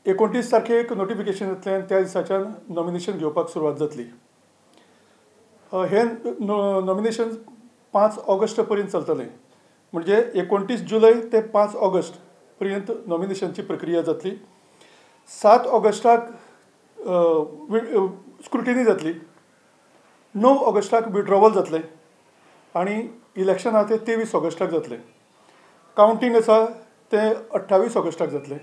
29 तारखेक नोटिफिकेशन येतलें, त्या दिसाच्यान नॉमिनेशन घेवपाक सुरवात जातली. हे नॉमिनेशन 5 ऑगस्ट पर्यंत चलतलें. म्हणजे 29 जुलय ते 5 ऑगस्ट पर्यंत नॉमिनेशनची प्रक्रिया जातली. 7 ऑगस्टाक स्क्रुटिनी जातली. 9 ऑगस्टाक विड्रॉवल जातलें आनी इलेक्शन आसा तें 23 ऑगस्टाक जातलें. कावंटींग आसा तें 28 ऑगस्टाक जातलें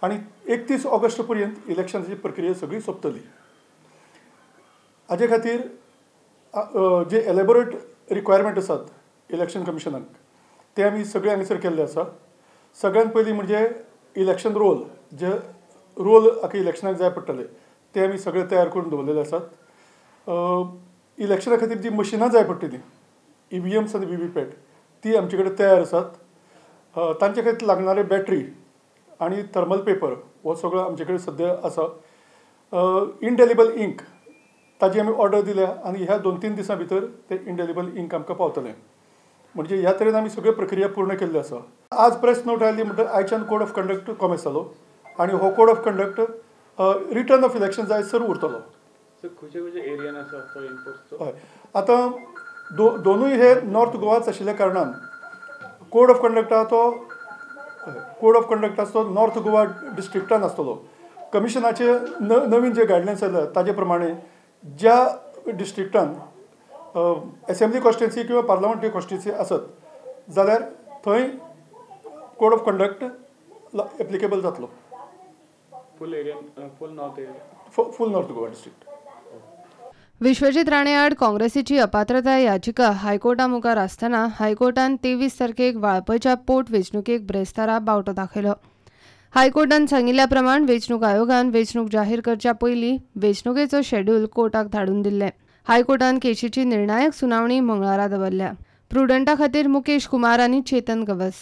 आनी 31 ऑगस्ट पर्यंत इलेक्शनाची प्रक्रिया सगळी सोंपतली. हाजे खातीर जे एलेबोरेट रिक्वायरमेंट आसात इलेक्शन कमिशनाक ते आमी सगळे हांगासर केल्ले आसा. सगळ्यांत पयलीं म्हणजे इलेक्शन रोल, जे रोल आख्या इलेक्शनाक जाय पडटले ते आमी सगळे तयार करून दवरलेले आसात. इलेक्शना खातीर जी मशिनां जाय पडटलीं, EVMs आनी VVPAT, ती आमचे कडेन तयार आसात. तांचे खातीर लागणारे बॅटरी आनी थर्मल पेपर हो सगळो आमचे कडेन सद्या आसा. इनडेलिबल इंक ताजी आमी ऑर्डर दिल्या आनी ह्या 2-3 दिसां भितर ते इनडेलिबल इंक आमकां पावतलें. म्हणजे ह्या तरेन आमी सगळ्यो प्रक्रिया पूर्ण केल्ली आसा. आज प्रेस नोट आयली म्हणटच आयच्यान कोड ऑफ कंडक्ट कॉमेस जालो आनी हो code of conduct return of election जायसर उरतलो. खंयचे एरियान आसा तो इनफोर्स? हय, आतां दोनूय हे नॉर्थ गोवाच आशिल्ल्या कारणान कोड ऑफ कंडक्ट आसा तो नॉर्थ गोवा डिस्ट्रिक्टान आसतलो. कमिशनाचे नवीन जे गायडलायन्स आयल्या ताजे प्रमाणे ज्या डिस्ट्रिक्टान एसेंब्ली कॉन्स्टिट्युन्सी किंवा पार्लमेंटरी कॉन्स्टिट्युन्सी आसत जाल्यार थंय कोड ऑफ कंडक्ट एप्लिकेबल जातलो. फूल एरियान, फूल नॉर्थ गोवा डिस्ट्रिक्ट. विश्वजीत राणे आड काँग्रेसीची अपात्रता याचिका हायकोर्टा मुखार आसतना हायकोर्टान 23 तारखेक वाळपयच्या पोटवेंचणुकेक ब्रेस्तारा बावटो दाखयलो. हायकोर्टान सांगिल्ल्या प्रमाण वेंचणूक आयोगान वेंचणूक जाहीर करच्या पयलीं वेंचणुकेचो शेड्यूल कोर्टाक धाडून दिल्लें. हायकोर्टान केशीची निर्णायक सुनावणी मंगळारा दवरल्या. प्रुडंटा खातीर मुकेश कुमार आनी चेतन गवस.